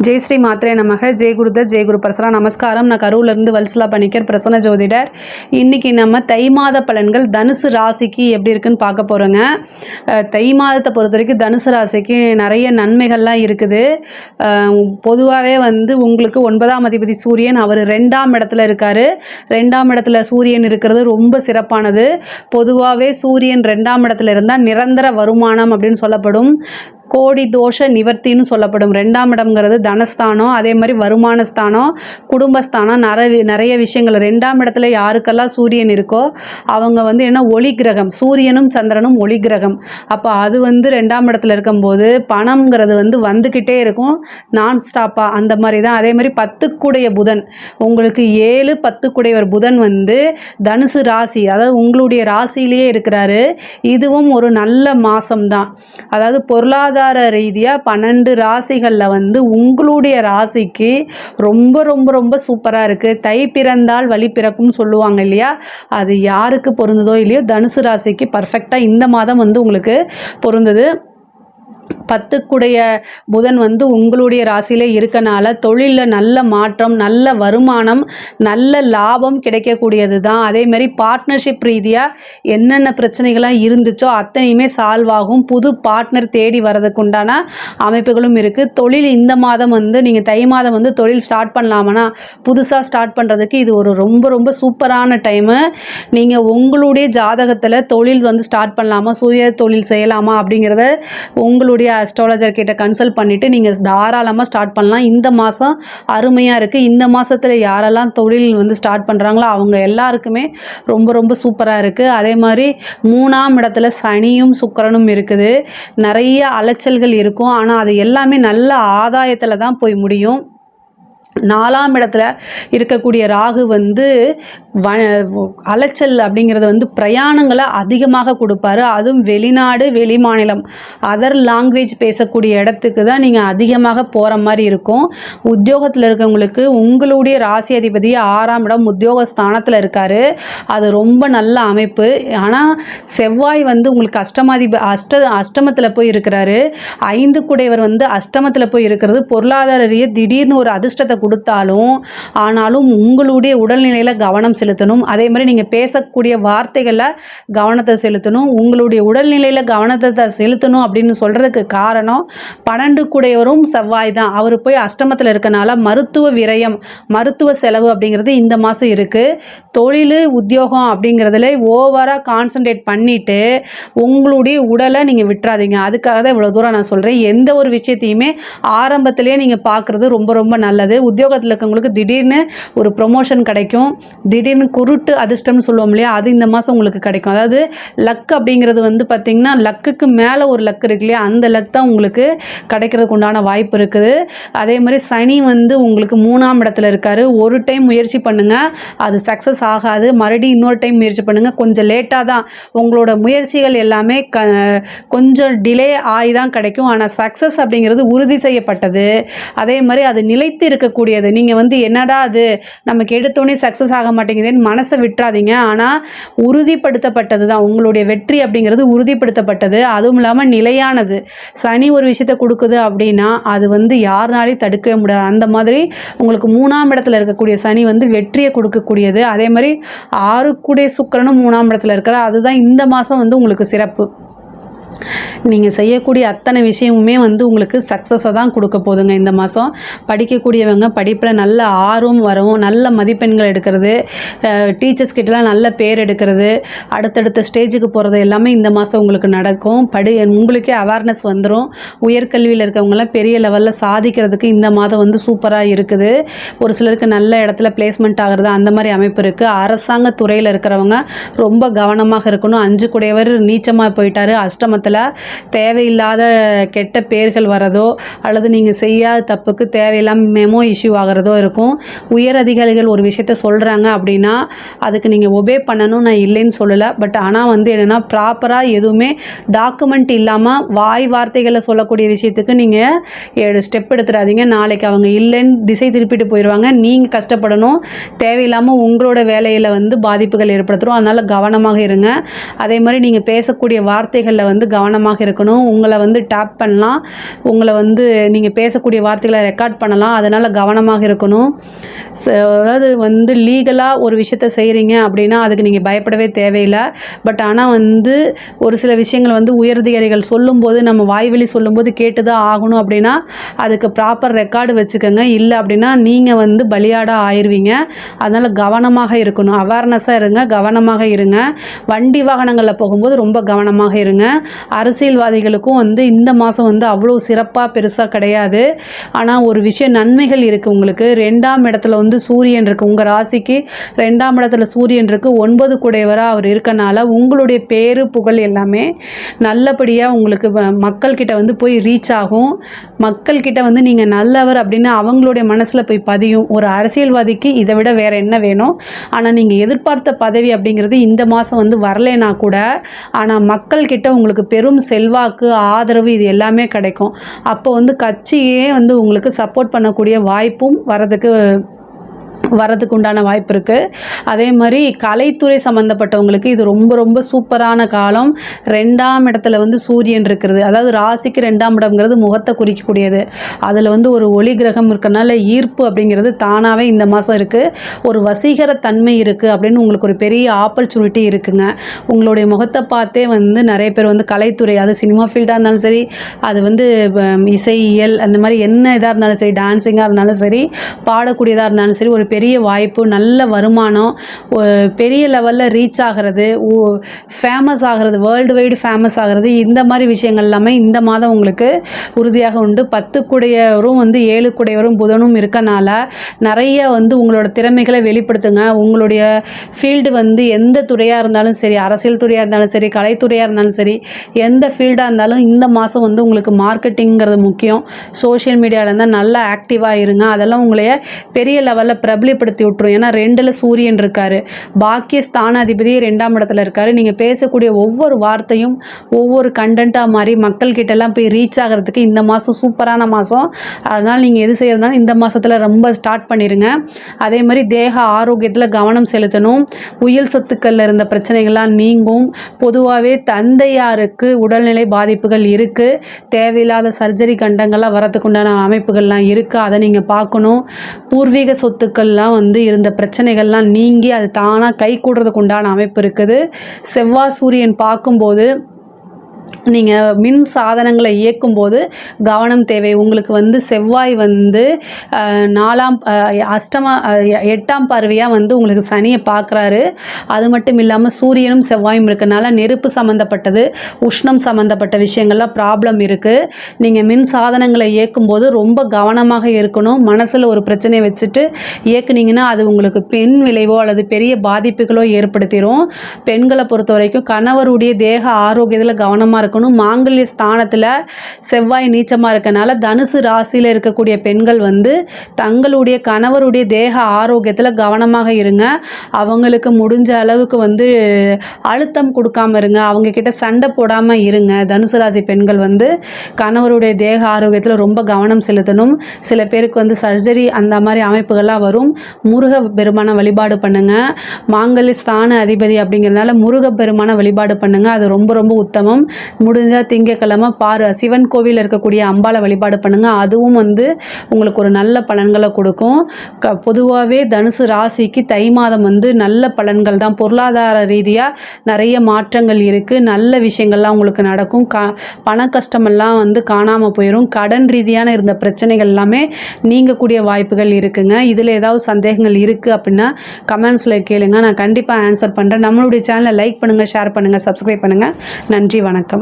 ஜெய் ஸ்ரீ மாத்ரே நமக. ஜெய் குருதத் ஜெய் குரு பரசரா. நமஸ்காரம். நான் கரூர்லேருந்து வல்சலா பணிக்கர், பிரசன்ன ஜோதிடர். இன்றைக்கி நம்ம தை மாத பலன்கள் தனுசு ராசிக்கு எப்படி இருக்குன்னு பார்க்க போகிறோங்க. தை மாதத்தை பொறுத்த வரைக்கும் தனுசு ராசிக்கு நிறைய நன்மைகள்லாம் இருக்குது. பொதுவாகவே உங்களுக்கு 9ஆம் அதிபதி சூரியன், அவர் 2ஆம் இடத்துல இருக்கார். 2ஆம் இடத்துல சூரியன் இருக்கிறது ரொம்ப சிறப்பானது. பொதுவாகவே சூரியன் 2ஆம் இடத்துல இருந்தால் நிரந்தர வருமானம் அப்படின்னு சொல்லப்படும். கோடி தோஷ நிவர்த்தின்னு சொல்லப்படும். 2ஆம் இடம்ங்கிறது தனஸ்தானம், அதே மாதிரி வருமான ஸ்தானம், குடும்பஸ்தானம், நிறைய விஷயங்கள். 2ஆம் இடத்துல யாருக்கெல்லாம் சூரியன் இருக்கோ அவங்க என்ன ஒளி கிரகம். சூரியனும் சந்திரனும் ஒளி கிரகம். அப்போ அது 2ஆம் இடத்துல இருக்கும்போது பணம்ங்கிறது வந்துக்கிட்டே இருக்கும் நான் ஸ்டாப்பாக. அந்த மாதிரி தான். அதே மாதிரி 10க்குடைய புதன், உங்களுக்கு 7 10க்குடையவர் புதன் தனுசு ராசி, அதாவது உங்களுடைய ராசியிலேயே இருக்கிறாரு. இதுவும் ஒரு நல்ல மாதம்தான். அதாவது பொருளாதார ரீதியாக 12 ராசிகளில் உங்களுடைய ராசிக்கு ரொம்ப ரொம்ப ரொம்ப சூப்பராக இருக்குது. தை பிறந்தால் வழி பிறக்கும்னு சொல்லுவாங்க இல்லையா, அது யாருக்கு பொருந்ததோ இல்லையோ தனுசு ராசிக்கு பர்ஃபெக்டாக இந்த மாதம் உங்களுக்கு பொருந்தது. 10க்குடைய புதன் உங்களுடைய ராசியில் இருக்கனால தொழிலில் நல்ல மாற்றம், நல்ல வருமானம், நல்ல லாபம் கிடைக்கக்கூடியது தான். அதேமாதிரி பார்ட்னர்ஷிப் ரீதியாக என்னென்ன பிரச்சனைகள்லாம் இருந்துச்சோ அத்தனையுமே சால்வ் ஆகும். புது பார்ட்னர் தேடி வர்றதுக்கு உண்டான அமைப்புகளும் இருக்குது. தொழில் இந்த மாதம் நீங்கள் தை மாதம் தொழில் ஸ்டார்ட் பண்ணலாமனா, புதுசாக ஸ்டார்ட் பண்ணுறதுக்கு இது ஒரு ரொம்ப ரொம்ப சூப்பரான டைமு. நீங்கள் உங்களுடைய ஜாதகத்தில் தொழில் ஸ்டார்ட் பண்ணலாமா, சுய தொழில் செய்யலாமா அப்படிங்கிறத உங்களுடைய அஸ்ட்ராலஜர் கிட்ட கன்சல்ட் பண்ணிவிட்டு நீங்கள் தாராளமாக ஸ்டார்ட் பண்ணலாம். இந்த மாதம் அருமையாக இருக்குது. இந்த மாதத்தில் யாரெல்லாம் தொழில் ஸ்டார்ட் பண்ணுறாங்களோ அவங்க எல்லாருக்குமே ரொம்ப ரொம்ப சூப்பராக இருக்குது. அதே மாதிரி 3ஆம் இடத்துல சனியும் சுக்கிரனும் இருக்குது. நிறைய அலைச்சல்கள் இருக்கும், ஆனால் அது எல்லாமே நல்ல ஆதாயத்தில் தான் போய் முடியும். 4ஆம் இடத்துல இருக்கக்கூடிய ராகு அலைச்சல் அப்படிங்கிறது பிரயாணங்களை அதிகமாக கொடுப்பாரு. அதுவும் வெளிநாடு, வெளி மாநிலம், அதர் லாங்குவேஜ் பேசக்கூடிய இடத்துக்கு தான் நீங்கள் அதிகமாக போகிற மாதிரி இருக்கும். உத்தியோகத்தில் இருக்கவங்களுக்கு உங்களுடைய ராசி அதிபதி 6ஆம் இடம் உத்தியோகஸ்தானத்தில் இருக்கார். அது ரொம்ப நல்ல அமைப்பு. ஆனால் செவ்வாய் உங்களுக்கு அஷ்டமத்தில் போய் இருக்கிறாரு. 5க்குடையவர் அஷ்டமத்தில் போய் இருக்கிறது பொருளாதார ரீதியாக திடீர்னு ஒரு அதிர்ஷ்டத்தை கொடுத்தாலும், ஆனாலும் உங்களுடைய உடல்நிலையில் கவனம் செலுத்தணும். அதே மாதிரி நீங்கள் பேசக்கூடிய வார்த்தைகளில் கவனத்தை செலுத்தணும். உங்களுடைய உடல்நிலையில் கவனத்தை செலுத்தணும் அப்படின்னு சொல்கிறதுக்கு காரணம் 12க்குடையவரும் செவ்வாய் தான். அவர் போய் அஷ்டமத்தில் இருக்கனால மருத்துவ விரயம், மருத்துவ செலவு அப்படிங்கிறது இந்த மாதம் இருக்குது. தொழில் உத்தியோகம் அப்படிங்கிறதுல ஓவராக கான்சன்ட்ரேட் பண்ணிவிட்டு உங்களுடைய உடலை நீங்கள் விட்டுறாதீங்க. அதுக்காக தான் இவ்வளோ தூரம் நான் சொல்கிறேன். எந்த ஒரு விஷயத்தையுமே ஆரம்பத்திலே நீங்கள் பார்க்குறது ரொம்ப ரொம்ப நல்லது. உத்தியோகத்தில் இருக்கவங்களுக்கு திடீர்னு ஒரு ப்ரொமோஷன் கிடைக்கும். திடீர்னு குருட்டு அதிர்ஷ்டம்னு சொல்லுவோம் இல்லையா, அது இந்த மாதம் உங்களுக்கு கிடைக்கும். அதாவது லக் அப்படிங்கிறது பார்த்திங்கன்னா லக்குக்கு மேலே ஒரு லக் இருக்கு இல்லையா, அந்த லக் தான் உங்களுக்கு கிடைக்கிறதுக்கு உண்டான வாய்ப்பு இருக்குது. அதே மாதிரி சனி உங்களுக்கு 3ஆம் இடத்துல இருக்கார். ஒரு டைம் முயற்சி பண்ணுங்கள், அது சக்ஸஸ் ஆகாது. மறுபடியும் இன்னொரு டைம் முயற்சி பண்ணுங்கள். கொஞ்சம் லேட்டாக தான் உங்களோட முயற்சிகள் எல்லாமே கொஞ்சம் டிலே ஆகி தான் கிடைக்கும். ஆனால் சக்ஸஸ் அப்படிங்கிறது உறுதி செய்யப்பட்டது. அதே மாதிரி அது நிலைத்து இருக்கக்கூடியது. நீங்கள் என்னடா அது நமக்கு எடுத்தோடனே சக்ஸஸ் ஆக மாட்டேங்குதுன்னு மனசை விட்டுறாதீங்க. ஆனால் உறுதிப்படுத்தப்பட்டது தான் உங்களுடைய வெற்றி அப்படிங்கிறது, உறுதிப்படுத்தப்பட்டது. அதுவும் இல்லாமல் நிலையானது. சனி ஒரு விஷயத்தை கொடுக்குது அப்படின்னா அது யாருனாலையும் தடுக்கவே முடியாது. அந்த மாதிரி உங்களுக்கு 3ஆம் இடத்துல இருக்கக்கூடிய சனி வெற்றியை கொடுக்கக்கூடியது. அதே மாதிரி 6க்குடைய சுக்கிரனும் 3ஆம் இடத்துல இருக்கிற, அதுதான் இந்த மாதம் உங்களுக்கு சிறப்பு. நீங்கள் செய்யக்கூடிய அத்தனை விஷயமுமே உங்களுக்கு சக்ஸஸை தான் கொடுக்க போதுங்க இந்த மாதம். படிக்கக்கூடியவங்க படிப்பில் நல்ல ஆர்வம் வரும், நல்ல மதிப்பெண்கள் எடுக்கிறது, டீச்சர்ஸ் கிட்டலாம் நல்ல பேர் எடுக்கிறது, அடுத்தடுத்த ஸ்டேஜுக்கு போகிறது எல்லாமே இந்த மாதம் உங்களுக்கு நடக்கும். உங்களுக்கே அவேர்னஸ் வந்துடும். உயர்கல்வியில் இருக்கவங்களாம் பெரிய லெவலில் சாதிக்கிறதுக்கு இந்த மாதம் சூப்பராக இருக்குது. ஒரு சிலருக்கு நல்ல இடத்துல பிளேஸ்மெண்ட் ஆகிறது, அந்த மாதிரி அமைப்பு இருக்குது. அரசாங்க துறையில் இருக்கிறவங்க ரொம்ப கவனமாக இருக்கணும். 5க்குடையவர் நீச்சமாக போயிட்டார் அஷ்டமத்தில். தேவையில்லாத கெட்ட பேர்கள் வரதோ அல்லது நீங்கள் செய்யாத தப்புக்கு தேவையில்லாமல் மெமோ இஷ்யூ ஆகிறதோ இருக்கும். உயர் அதிகாரிகள் ஒரு விஷயத்த சொல்கிறாங்க அப்படின்னா அதுக்கு நீங்கள் ஒபே பண்ணணும், நான் இல்லைன்னு சொல்லலை. பட் ஆனால் என்னென்னா ப்ராப்பராக எதுவுமே டாக்குமெண்ட் இல்லாமல் வாய் வார்த்தைகளில் சொல்லக்கூடிய விஷயத்துக்கு நீங்கள் ஸ்டெப் எடுத்துடாதீங்க. நாளைக்கு அவங்க இல்லைன்னு திசை திருப்பிட்டு போயிடுவாங்க. நீங்கள் கஷ்டப்படணும். தேவையில்லாமல் உங்களோட வேலையில் பாதிப்புகள் ஏற்படுத்துகிறோம். அதனால் கவனமாக இருங்க. அதே மாதிரி நீங்கள் பேசக்கூடிய வார்த்தைகளில் கவனமாக இருக்கணும். உங்களை வந்து டேப் பண்ணலாம், உங்களை வந்து நீங்கள் பேசக்கூடிய வார்த்தைகளை ரெக்கார்ட் பண்ணலாம், அதனால் கவனமாக இருக்கணும். அதாவது வந்து லீகலாக ஒரு விஷயத்த செய்கிறீங்க அப்படின்னா அதுக்கு நீங்கள் பயப்படவே தேவையில்லை. பட் ஆனால் வந்து ஒரு சில விஷயங்கள் வந்து உயரதிகாரிகள் சொல்லும்போது நம்ம வாய்வழி சொல்லும்போது கேட்டு தான் ஆகணும் அப்படின்னா அதுக்கு ப்ராப்பர் ரெக்கார்டு வச்சுக்கோங்க. இல்லை அப்படின்னா நீங்கள் வந்து பலியாடாக ஆயிடுவீங்க. அதனால் கவனமாக இருக்கணும், அவேர்னஸாக இருங்க, கவனமாக இருங்க. வண்டி வாகனங்களில் போகும்போது ரொம்ப கவனமாக இருங்க. அரசியல்வாதிகளுக்கும் வந்து இந்த மாதம் வந்து அவ்வளோ சிறப்பாக பெருசாக கிடையாது. ஆனால் ஒரு விஷயம் நன்மைகள் இருக்குது உங்களுக்கு. 2ஆம் இடத்துல வந்து சூரியன் இருக்குது, உங்கள் ராசிக்கு 2ஆம் இடத்துல சூரியன் இருக்குது, 9 குடையவராக அவர் இருக்கனால உங்களுடைய பேரு புகழ் எல்லாமே நல்லபடியாக உங்களுக்கு மக்கள்கிட்ட வந்து போய் ரீச் ஆகும். மக்கள்கிட்ட வந்து நீங்கள் நல்லவர் அப்படின்னு அவங்களுடைய மனசில் போய் பதியும். ஒரு அரசியல்வாதிக்கு இதை விட வேறு என்ன வேணும்? ஆனால் நீங்கள் எதிர்பார்த்த பதவி அப்படிங்கிறது இந்த மாதம் வந்து வரலைன்னா கூட ஆனால் மக்கள்கிட்ட உங்களுக்கு பெரும் செல்வாக்கு, ஆதரவு இது எல்லாமே கிடைக்கும். அப்போ வந்து கட்சியே வந்து உங்களுக்கு சப்போர்ட் பண்ணக்கூடிய வாய்ப்பும் வரதுக்கு உண்டான வாய்ப்பு இருக்குது. அதே மாதிரி கலைத்துறை சம்மந்தப்பட்டவங்களுக்கு இது ரொம்ப ரொம்ப சூப்பரான காலம். 2ஆம் இடத்துல வந்து சூரியன் இருக்கிறது, அதாவது ராசிக்கு 2ஆம் இடம்ங்கிறது முகத்தை குறிக்கக்கூடியது. அதில் வந்து ஒரு ஒளி கிரகம் இருக்கிறனால ஈர்ப்பு அப்படிங்கிறது தானாகவே இந்த மாதம் இருக்குது. ஒரு வசீகர தன்மை இருக்குது அப்படின்னு உங்களுக்கு ஒரு பெரிய ஆப்பர்ச்சுனிட்டி இருக்குங்க. உங்களுடைய முகத்தை பார்த்தே வந்து நிறைய பேர் வந்து கலைத்துறை, அது சினிமா ஃபீல்டாக இருந்தாலும் சரி, அது வந்து இசையியல் அந்த மாதிரி என்ன இதாக இருந்தாலும் சரி, டான்ஸிங்காக இருந்தாலும் சரி, பாடக்கூடியதாக இருந்தாலும் சரி, ஒரு பெரிய வாய்ப்பு, நல்ல வருமானம், பெரிய லெவலில் ரீச் ஆகிறது, ஃபேமஸ் ஆகிறது, வேர்ல்டு வைடு ஃபேமஸ் ஆகிறது, இந்த மாதிரி விஷயங்கள் எல்லாமே இந்த மாதம் உங்களுக்கு உறுதியாக உண்டு. 10 குடையவரும் வந்து 7 குடையவரும் புதனும் இருக்கனால நிறைய வந்து உங்களோட திறமைகளை வெளிப்படுத்துங்க. உங்களுடைய ஃபீல்டு வந்து எந்த துறையாக இருந்தாலும் சரி, அரசியல் துறையாக இருந்தாலும் சரி, கலைத்துறையாக இருந்தாலும் சரி, எந்த ஃபீல்டாக இருந்தாலும் இந்த மாதம் வந்து உங்களுக்கு மார்க்கெட்டிங்கிறது முக்கியம். சோஷியல் மீடியாவில் இருந்தால் நல்லா ஆக்டிவாக இருங்க. அதெல்லாம் உங்களைய பெரிய லெவலில் பிரபலப்படுத்தி விட்டுரும். ஏன்னா 2ல் சூரியன் இருக்கார், பாக்கிய ஸ்தானாதிபதி 2ஆம் இடத்துல இருக்கார். நீங்கள் பேசக்கூடிய ஒவ்வொரு வார்த்தையும் ஒவ்வொரு கண்டென்ட்டாக மாறி மக்கள்கிட்டலாம் போய் ரீச் ஆகிறதுக்கு இந்த மாதம் சூப்பரான மாதம். அதனால் நீங்கள் எது செய்கிறதுனாலும் இந்த மாதத்தில் ரொம்ப ஸ்டார்ட் பண்ணிடுங்க. அதே மாதிரி தேக ஆரோக்கியத்தில் கவனம் செலுத்தணும். உயிர் சொத்துக்களில் இருந்த பிரச்சனைகள்லாம் நீங்கும். பொதுவாகவே தந்தையாருக்கு உடல்நிலை பாதிப்புகள் இருக்குது, தேவையில்லாத சர்ஜரி கண்டங்கள்லாம் வரதுக்கு உண்டான அமைப்புகள்லாம் இருக்குது, அதை நீங்கள் பார்க்கணும். பூர்வீக சொத்துக்கள்லாம் வந்து இருந்த பிரச்சனைகள்லாம் நீங்கி அது தானாக கை கூடுறதுக்கு உண்டான அமைப்பு இருக்குது. செவ்வாய் சூரியன் பார்க்கும்போது நீங்கள் மின் சாதனங்களை இயக்கும்போது கவனம் தேவை. உங்களுக்கு வந்து செவ்வாய் வந்து 8ஆம் பார்வையாக வந்து உங்களுக்கு சனியை பார்க்குறாரு. அது மட்டும் இல்லாமல் சூரியனும் செவ்வாயும் இருக்கனால நெருப்பு சம்மந்தப்பட்டது, உஷ்ணம் சம்மந்தப்பட்ட விஷயங்கள்லாம் ப்ராப்ளம் இருக்குது. நீங்கள் மின் சாதனங்களை இயக்கும்போது ரொம்ப கவனமாக இருக்கணும். மனசில் ஒரு பிரச்சனையை வச்சுட்டு இயக்குனீங்கன்னா அது உங்களுக்கு பெண் விளைவோ அல்லது பெரிய பாதிப்புகளோ ஏற்படுத்திடும். பெண்களை பொறுத்த வரைக்கும் கணவருடைய தேக ஆரோக்கியத்தில் கவனமாக இருக்கணும். மாங்கல்ய ஸ்தானத்தில் செவ்வாய் நீச்சமாக இருக்கனால தனுசு ராசியில் இருக்கக்கூடிய பெண்கள் வந்து தங்களுடைய கணவருடைய தேக ஆரோக்கியத்தில் கவனமாக இருங்க. அவங்களுக்கு முடிஞ்ச அளவுக்கு வந்து அழுத்தம் கொடுக்காம இருங்க, அவங்க கிட்ட சண்டை போடாமல் இருங்க. தனுசு ராசி பெண்கள் வந்து கணவருடைய தேக ஆரோக்கியத்தில் ரொம்ப கவனம் செலுத்தணும். சில பேருக்கு வந்து சர்ஜரி அந்த மாதிரி அமைப்புகள்லாம் வரும். முருக பெருமான வழிபாடு பண்ணுங்கள். மாங்கல்ய ஸ்தான அதிபதி அப்படிங்கிறதுனால முருக பெருமான வழிபாடு பண்ணுங்கள், அது ரொம்ப ரொம்ப உத்தமம். முடிஞ்சால் திங்கக்கிழமை சிவன் கோவில் இருக்கக்கூடிய அம்பாளை வழிபாடு பண்ணுங்கள், அதுவும் வந்து உங்களுக்கு ஒரு நல்ல பலன்களை கொடுக்கும். பொதுவாகவே தனுசு ராசிக்கு தை மாதம் வந்து நல்ல பலன்கள் தான். பொருளாதார ரீதியாக நிறைய மாற்றங்கள் இருக்குது, நல்ல விஷயங்கள்லாம் உங்களுக்கு நடக்கும். பண கஷ்டமெல்லாம் வந்து காணாமல் போயிடும். கடன் ரீதியான இருந்த பிரச்சனைகள் எல்லாமே நீங்கக்கூடிய வாய்ப்புகள் இருக்குங்க. இதில் ஏதாவது சந்தேகங்கள் இருக்குது அப்படின்னா கமெண்ட்ஸில் கேளுங்க, நான் கண்டிப்பாக ஆன்சர் பண்ணுறேன். நம்மளுடைய சேனலை லைக் பண்ணுங்கள், ஷேர் பண்ணுங்கள், சப்ஸ்கிரைப் பண்ணுங்கள். நன்றி, வணக்கம்.